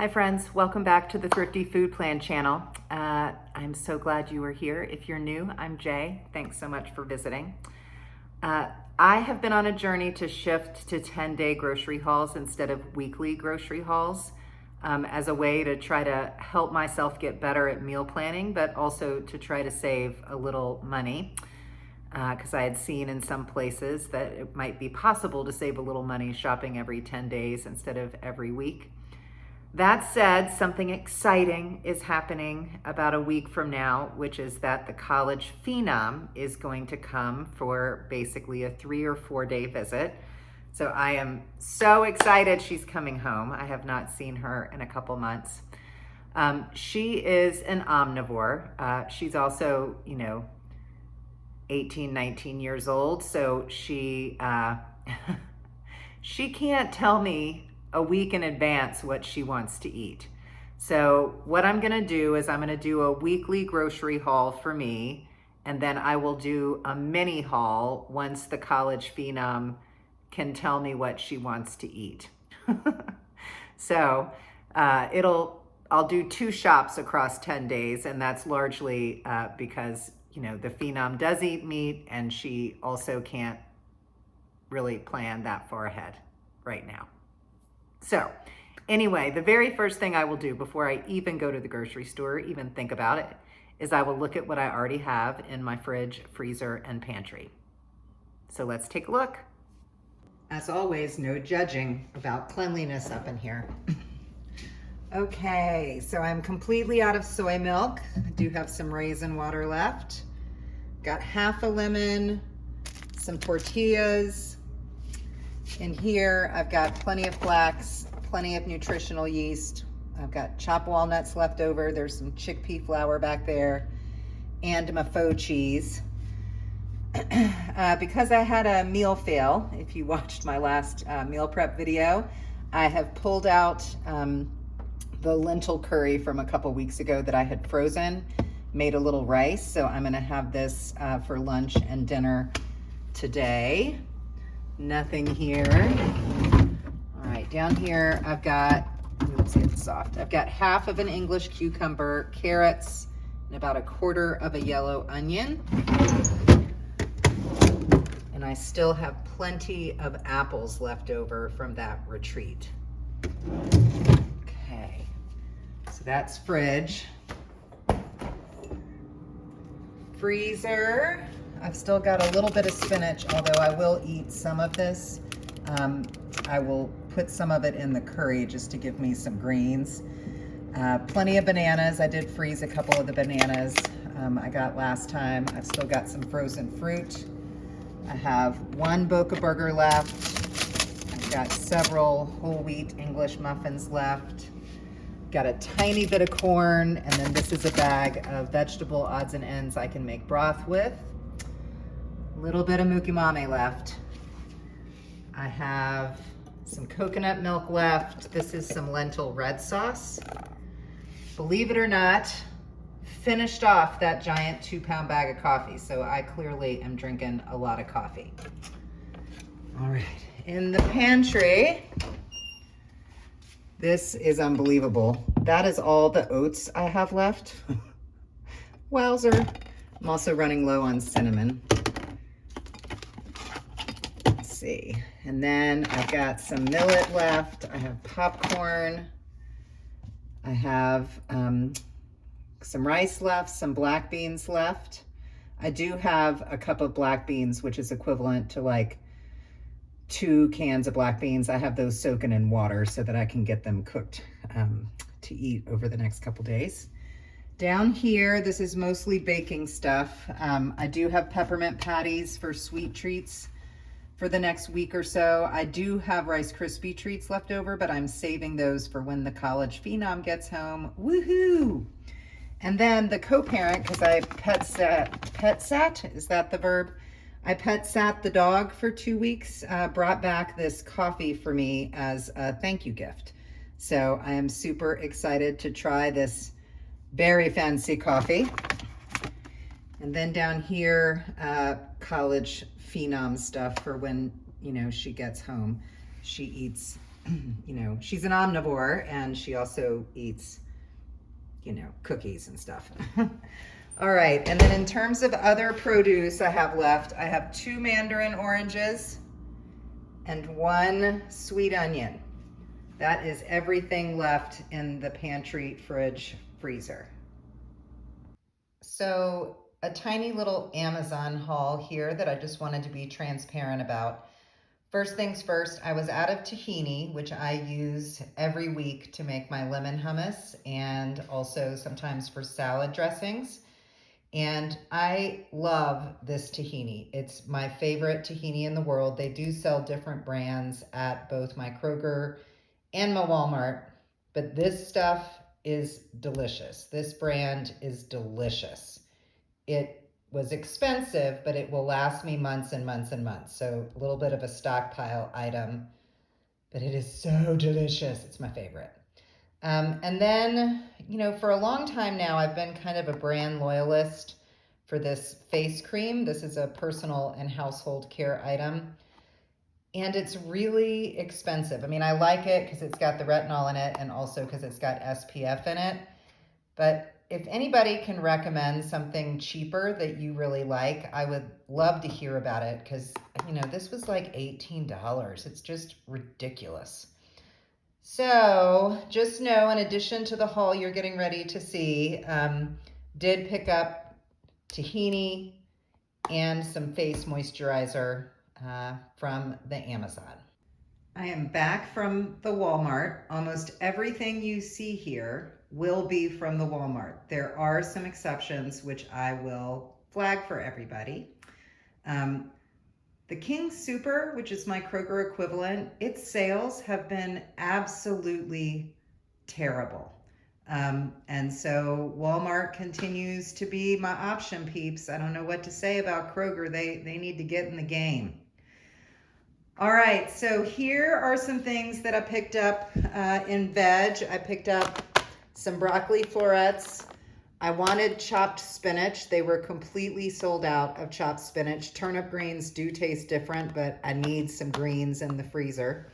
Hi friends, welcome back to the Thrifty Food Plan channel. I'm so glad you are here. If you're new, I'm Jay. Thanks so much for visiting. I have been on a journey to shift to 10-day grocery hauls instead of weekly grocery hauls as a way to try to help myself get better at meal planning, but also to try to save a little money because I had seen in some places that it might be possible to save a little money shopping every 10 days instead of every week. That said, something exciting is happening about a week from now, which is that the college phenom is going to come for basically a 3 or 4 day visit. So I am so excited she's coming home. I have not seen her in a couple months. She is an omnivore. She's also, 18, 19 years old. So she can't tell me a week in advance what she wants to eat. So what I'm gonna do is I'm gonna do a weekly grocery haul for me, and then I will do a mini haul once the college phenom can tell me what she wants to eat. So I'll do 2 shops across 10 days, and that's largely because the phenom does eat meat, and she also can't really plan that far ahead right now. So anyway, the very first thing I will do before I even go to the grocery store, even think about it, is I will look at what I already have in my fridge, freezer, and pantry. So let's take a look. As always, no judging about cleanliness up in here. Okay, so I'm completely out of soy milk. I do have some raisin water left. Got half a lemon, some tortillas. In here, I've got plenty of flax, plenty of nutritional yeast. I've got chopped walnuts left over. There's some chickpea flour back there, and my faux cheese. Because I had a meal fail, if you watched my last meal prep video, I have pulled out the lentil curry from a couple weeks ago that I had frozen, made a little rice. So I'm gonna have this for lunch and dinner today. Nothing here. All right, down here I've got, let's see, it's soft. I've got half of an English cucumber, carrots, and about a quarter of a yellow onion. And I still have plenty of apples left over from that retreat. Okay, so that's fridge. Freezer. I've still got a little bit of spinach, although I will eat some of this. I will put some of it in the curry just to give me some greens. Plenty of bananas. I did freeze a couple of the bananas I got last time. I've still got some frozen fruit. I have 1 Boca burger left. I've got several whole wheat English muffins left. Got a tiny bit of corn, and then this is a bag of vegetable odds and ends I can make broth with. Little bit of mukimame left. I have some coconut milk left. This is some lentil red sauce. Believe it or not, finished off that giant 2-pound bag of coffee. So I clearly am drinking a lot of coffee. All right, in the pantry, this is unbelievable. That is all the oats I have left. Wowzer. I'm also running low on cinnamon. See. And then I've got some millet left. I have popcorn. I have some rice left, some black beans left. I do have a cup of black beans, which is equivalent to like 2 cans of black beans. I have those soaking in water so that I can get them cooked to eat over the next couple days. Down here, this is mostly baking stuff. I do have peppermint patties for sweet treats for the next week or so. I do have Rice Krispie treats left over, but I'm saving those for when the college phenom gets home. Woohoo! And then the co-parent, because I pet sat, is that the verb? I pet sat the dog for 2 weeks, brought back this coffee for me as a thank you gift. So I am super excited to try this very fancy coffee. And then down here, college phenom stuff for when, she gets home. She eats you know, she's an omnivore and she also eats, you know, cookies and stuff. All right, and then in terms of other produce I have left, I have 2 mandarin oranges and 1 sweet onion. That is everything left in the pantry, fridge, freezer. So a tiny little Amazon haul here that I just wanted to be transparent about. First things first, I was out of tahini, which I use every week to make my lemon hummus and also sometimes for salad dressings. And I love this tahini. It's my favorite tahini in the world. They do sell different brands at both my Kroger and my Walmart, but this stuff is delicious. This brand is delicious. It was expensive, but it will last me months and months and months. So a little bit of a stockpile item, but it is so delicious. It's my favorite. And then, you know, for a long time now, I've been kind of a brand loyalist for this face cream. This is a personal and household care item. And it's really expensive. I mean, I like it because it's got the retinol in it and also because it's got SPF in it. But if anybody can recommend something cheaper that you really like, I would love to hear about it because, you know, this was like $18. It's just ridiculous. So just know, in addition to the haul you're getting ready to see, did pick up tahini and some face moisturizer from the Amazon. I am back from the Walmart. Almost everything you see here will be from the Walmart. There are some exceptions, which I will flag for everybody. The King Super, which is my Kroger equivalent, its sales have been absolutely terrible. And so Walmart continues to be my option, peeps. I don't know what to say about Kroger. They need to get in the game. All right, so here are some things that I picked up in veg. I picked up some broccoli florets. I wanted chopped spinach. They were completely sold out of chopped spinach. Turnip greens do taste different, but I need some greens in the freezer.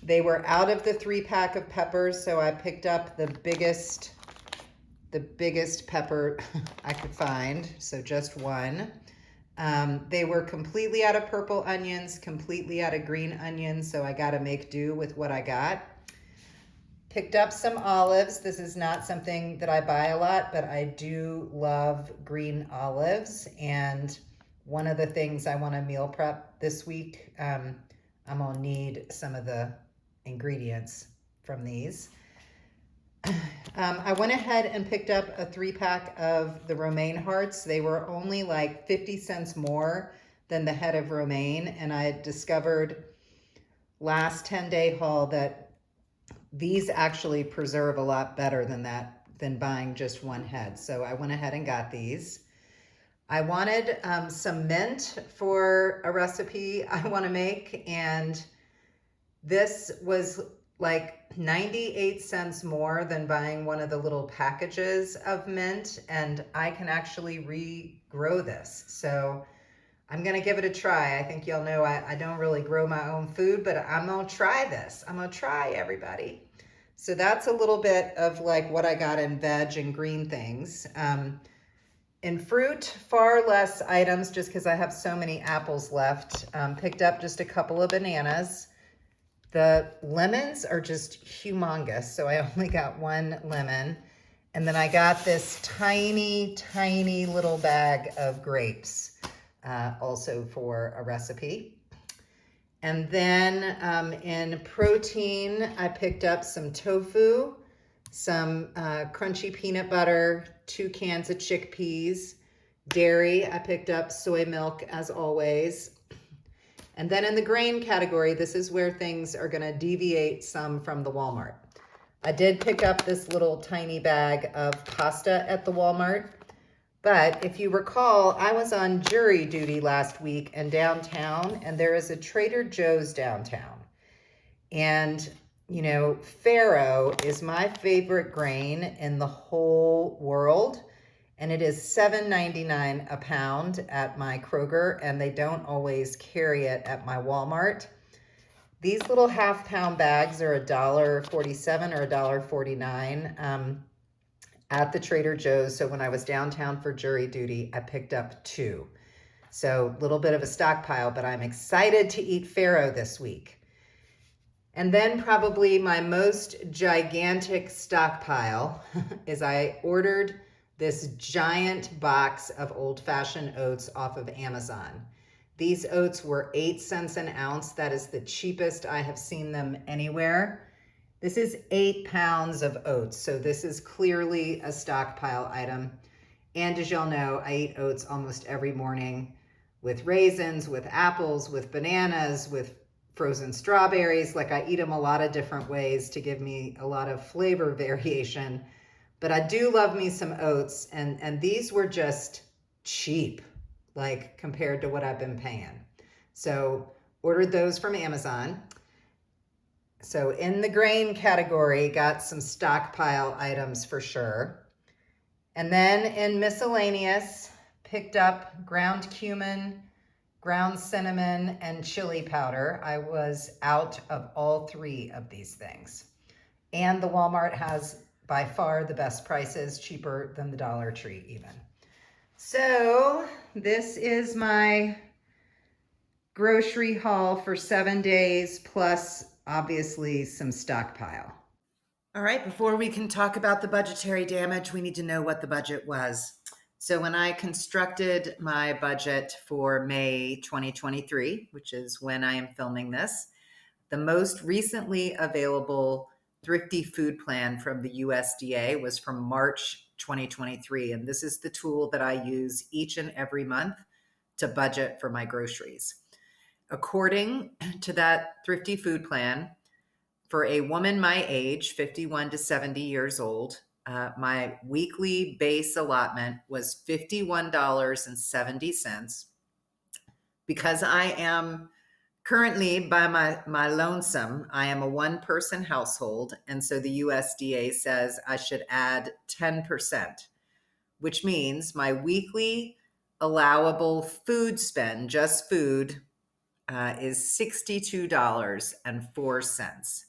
They were out of the 3-pack of peppers, so I picked up the biggest pepper I could find, so just 1. They were completely out of purple onions, completely out of green onions, so I got to make do with what I got. Picked up some olives. This is not something that I buy a lot, but I do love green olives. And one of the things I want to meal prep this week, I'm going to need some of the ingredients from these. I went ahead and picked up a 3-pack of the romaine hearts. They were only like 50 cents more than the head of romaine. And I had discovered last 10-day haul that these actually preserve a lot better than buying just 1 head. So I went ahead and got these. I wanted some mint for a recipe I want to make, and this was like 98 cents more than buying one of the little packages of mint, and I can actually regrow this. So I'm gonna give it a try. I think y'all know I don't really grow my own food, but I'm gonna try this. I'm gonna try, everybody. So that's a little bit of like what I got in veg and green things. In fruit, far less items just because I have so many apples left. Picked up just a couple of bananas. The lemons are just humongous, so I only got 1 lemon. And then I got this tiny, tiny little bag of grapes, also for a recipe. And then in protein, I picked up some tofu, some crunchy peanut butter, 2 cans of chickpeas. Dairy, I picked up soy milk as always. And then in the grain category, this is where things are gonna deviate some from the Walmart. I did pick up this little tiny bag of pasta at the Walmart. But if you recall, I was on jury duty last week in downtown, and there is a Trader Joe's downtown. And, you know, farro is my favorite grain in the whole world, and it is $7.99 a pound at my Kroger, and they don't always carry it at my Walmart. These little half-pound bags are $1.47 or $1.49 at the Trader Joe's. So when I was downtown for jury duty, I picked up 2. So a little bit of a stockpile, but I'm excited to eat farro this week. And then probably my most gigantic stockpile is I ordered this giant box of old-fashioned oats off of Amazon. These oats were 8 cents an ounce. That is the cheapest I have seen them anywhere. This is 8 pounds of oats, so this is clearly a stockpile item. And as y'all know, I eat oats almost every morning with raisins, with apples, with bananas, with frozen strawberries. Like, I eat them a lot of different ways to give me a lot of flavor variation. But I do love me some oats, and these were just cheap, like compared to what I've been paying. So ordered those from Amazon. So in the grain category, got some stockpile items for sure. And then in miscellaneous, picked up ground cumin, ground cinnamon, and chili powder. I was out of all 3 of these things. And the Walmart has by far the best prices, cheaper than the Dollar Tree even. So this is my grocery haul for 7 days, plus obviously some stockpile. All right, before we can talk about the budgetary damage, we need to know what the budget was. So when I constructed my budget for May 2023, which is when I am filming this, the most recently available Thrifty food plan from the USDA was from March 2023. And this is the tool that I use each and every month to budget for my groceries. According to that Thrifty food plan, for a woman my age, 51 to 70 years old, my weekly base allotment was $51.70. Because I am currently by my lonesome, I am a 1-person household. And so the USDA says I should add 10%, which means my weekly allowable food spend, just food, is $62.04.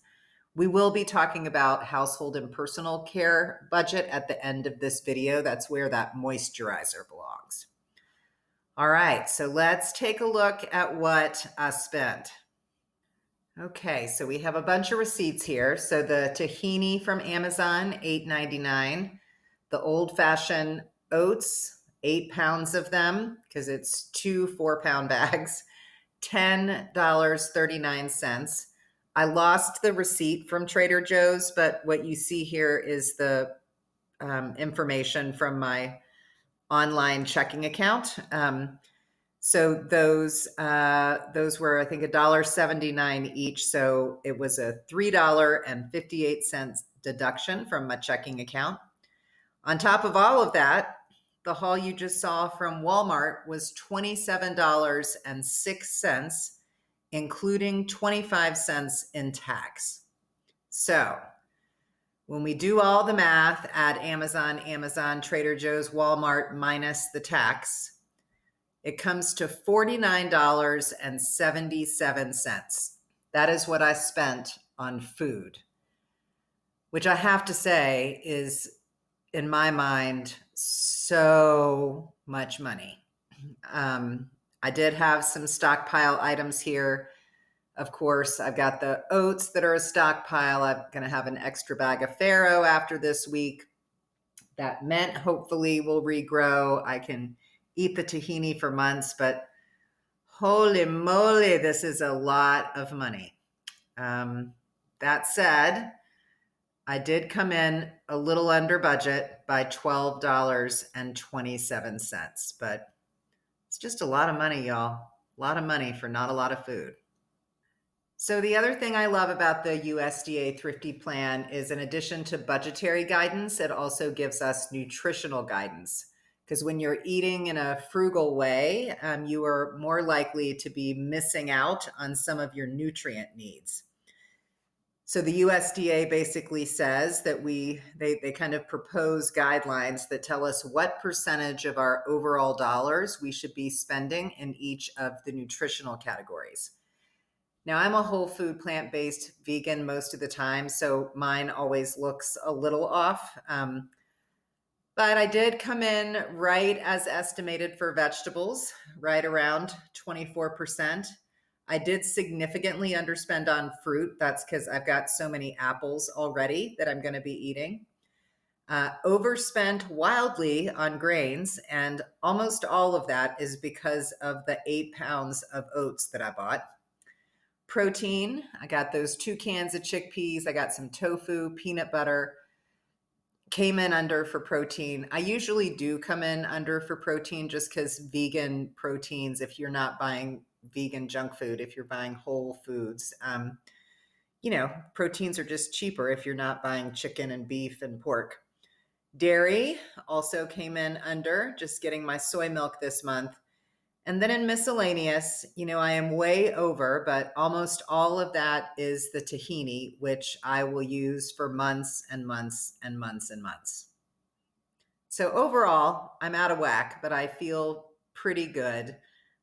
We will be talking about household and personal care budget at the end of this video. That's where that moisturizer belongs. All right, so let's take a look at what I spent. Okay, so we have a bunch of receipts here. So the tahini from Amazon, $8.99. The old-fashioned oats, 8 pounds of them, because it's 2 4-pound bags, $10.39. I lost the receipt from Trader Joe's, but what you see here is the information from my online checking account. So those were, I think, $1.79 each. So it was a $3.58 deduction from my checking account. On top of all of that, the haul you just saw from Walmart was $27.06, including 25 cents in tax. So when we do all the math, add Amazon, Trader Joe's, Walmart minus the tax, it comes to $49.77. That is what I spent on food, which I have to say is, in my mind, so much money. I did have some stockpile items here. Of course, I've got the oats that are a stockpile. I'm going to have an extra bag of farro after this week. That mint hopefully will regrow. I can eat the tahini for months, but holy moly, this is a lot of money. That said, I did come in a little under budget by $12.27, but it's just a lot of money, y'all. A lot of money for not a lot of food. So the other thing I love about the USDA Thrifty plan is, in addition to budgetary guidance, it also gives us nutritional guidance. Because when you're eating in a frugal way, you are more likely to be missing out on some of your nutrient needs. So the USDA basically says that they kind of propose guidelines that tell us what percentage of our overall dollars we should be spending in each of the nutritional categories. Now, I'm a whole food, plant-based vegan most of the time, so mine always looks a little off. But I did come in right as estimated for vegetables, right around 24%. I did significantly underspend on fruit. That's because I've got so many apples already that I'm going to be eating. Overspent wildly on grains, and almost all of that is because of the 8 pounds of oats that I bought. Protein, I got those 2 cans of chickpeas. I got some tofu, peanut butter. Came in under for protein. I usually do come in under for protein just because vegan proteins, if you're not buying vegan junk food, if you're buying whole foods, proteins are just cheaper if you're not buying chicken and beef and pork. Dairy also came in under, just getting my soy milk this month. And then in miscellaneous, I am way over, but almost all of that is the tahini, which I will use for months and months and months and months. So overall, I'm out of whack, but I feel pretty good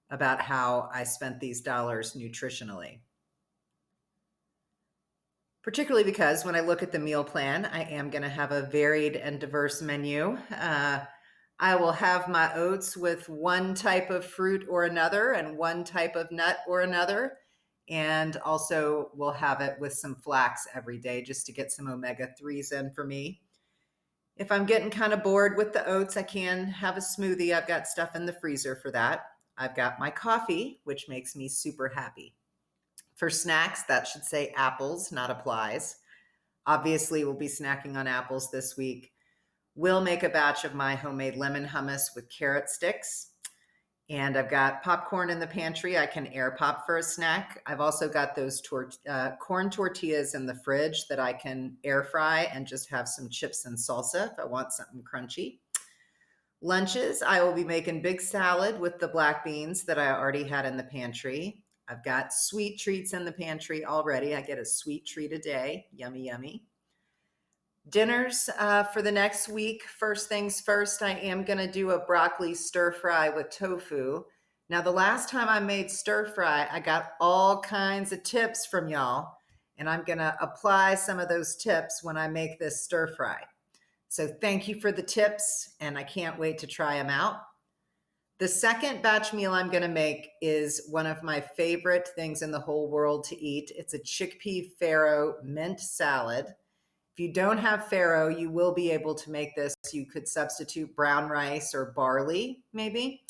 about how I spent these dollars nutritionally. Particularly because when I look at the meal plan, I am going to have a varied and diverse menu. I will have my oats with one type of fruit or another and one type of nut or another. And also we'll have it with some flax every day just to get some omega-3s in for me. If I'm getting kind of bored with the oats, I can have a smoothie. I've got stuff in the freezer for that. I've got my coffee, which makes me super happy. For snacks, that should say apples, not applies. Obviously, we'll be snacking on apples this week. We'll make a batch of my homemade lemon hummus with carrot sticks. And I've got popcorn in the pantry. I can air pop for a snack. I've also got those corn tortillas in the fridge that I can air fry and just have some chips and salsa if I want something crunchy. Lunches, I will be making big salad with the black beans that I already had in the pantry. I've got sweet treats in the pantry already. I get a sweet treat a day. Yummy, yummy. Dinners for the next week. First things first, I am going to do a broccoli stir fry with tofu. Now, the last time I made stir fry, I got all kinds of tips from y'all, and I'm going to apply some of those tips when I make this stir fry. So thank you for the tips, and I can't wait to try them out. The second batch meal I'm going to make is one of my favorite things in the whole world to eat. It's a chickpea farro mint salad. If you don't have farro, you will be able to make this. You could substitute brown rice or barley, maybe.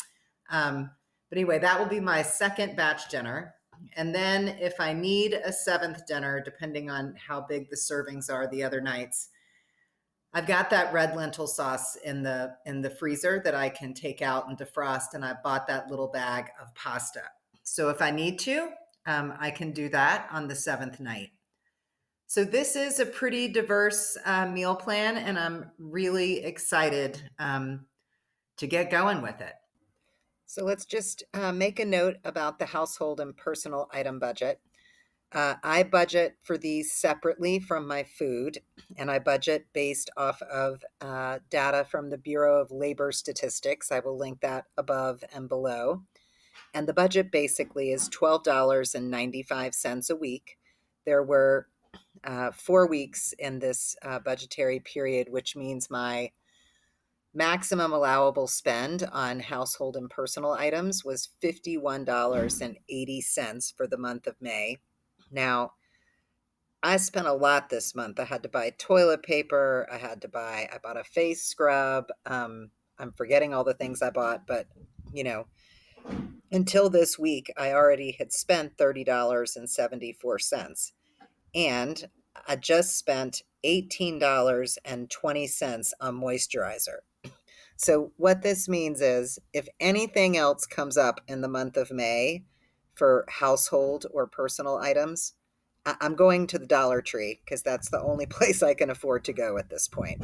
But anyway, that will be my second batch dinner. And then if I need a seventh dinner, depending on how big the servings are the other nights, I've got that red lentil sauce in the freezer that I can take out and defrost, and I bought that little bag of pasta. So if I need to, I can do that on the seventh night. So this is a pretty diverse meal plan, and I'm really excited to get going with it. So let's just make a note about the household and personal item budget. I budget for these separately from my food, and I budget based off of data from the Bureau of Labor Statistics. I will link that above and below. And the budget basically is $12.95 a week. There were 4 weeks in this budgetary period, which means my maximum allowable spend on household and personal items was $51.80 for the month of May. Now, I spent a lot this month. I had to buy toilet paper. I bought a face scrub. I'm forgetting all the things I bought, but until this week, I already had spent $30.74. And I just spent $18.20 on moisturizer. So what this means is if anything else comes up in the month of May for household or personal items, I'm going to the Dollar Tree because that's the only place I can afford to go at this point.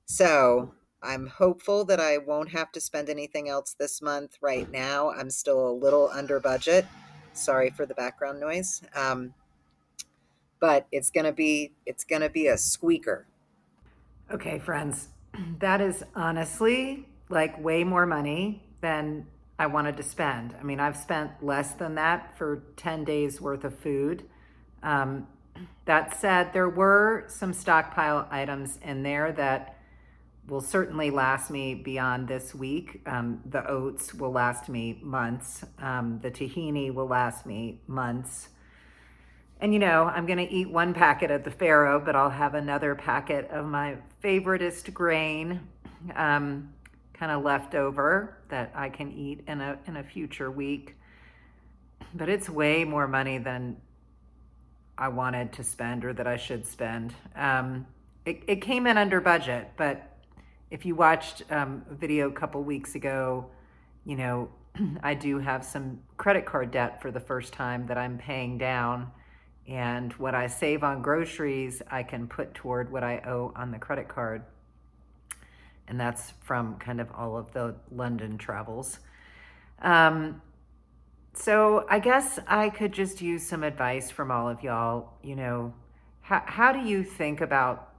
So I'm hopeful that I won't have to spend anything else this month. Right now, I'm still a little under budget. Sorry for the background noise. But it's gonna be a squeaker. Okay, friends, that is honestly like way more money than I wanted to spend. I mean, I've spent less than that for 10 days worth of food. That said, there were some stockpile items in there that will certainly last me beyond this week. The oats will last me months. The tahini will last me months. And I'm going to eat one packet of the farro, but I'll have another packet of my favoriteest grain kind of left over that I can eat in a future week. But it's way more money than I wanted to spend or that I should spend. It came in under budget, but if you watched a video a couple weeks ago, I do have some credit card debt for the first time that I'm paying down. And what I save on groceries, I can put toward what I owe on the credit card. And that's from kind of all of the London travels. So I guess I could just use some advice from all of y'all. How do you think about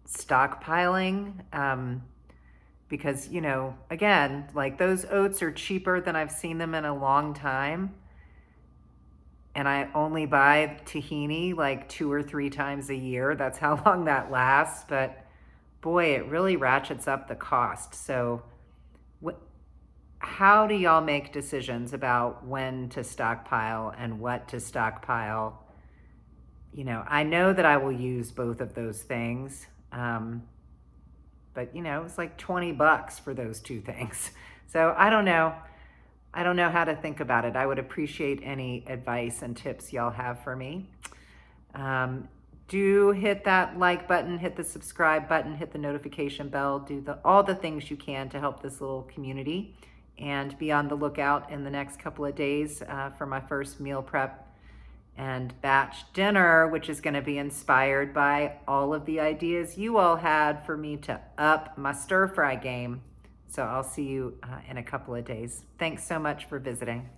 stockpiling? Because, again, like those oats are cheaper than I've seen them in a long time. And I only buy tahini like 2 or 3 times a year. That's how long that lasts. But boy, it really ratchets up the cost. So how do y'all make decisions about when to stockpile and what to stockpile? I know that I will use both of those things. But it's like $20 for those 2 things. So I don't know. I don't know how to think about it. I would appreciate any advice and tips y'all have for me. Do hit that like button, hit the subscribe button, hit the notification bell, do all the things you can to help this little community. And be on the lookout in the next couple of days for my first meal prep and batch dinner, which is going to be inspired by all of the ideas you all had for me to up my stir fry game. So I'll see you in a couple of days. Thanks so much for visiting.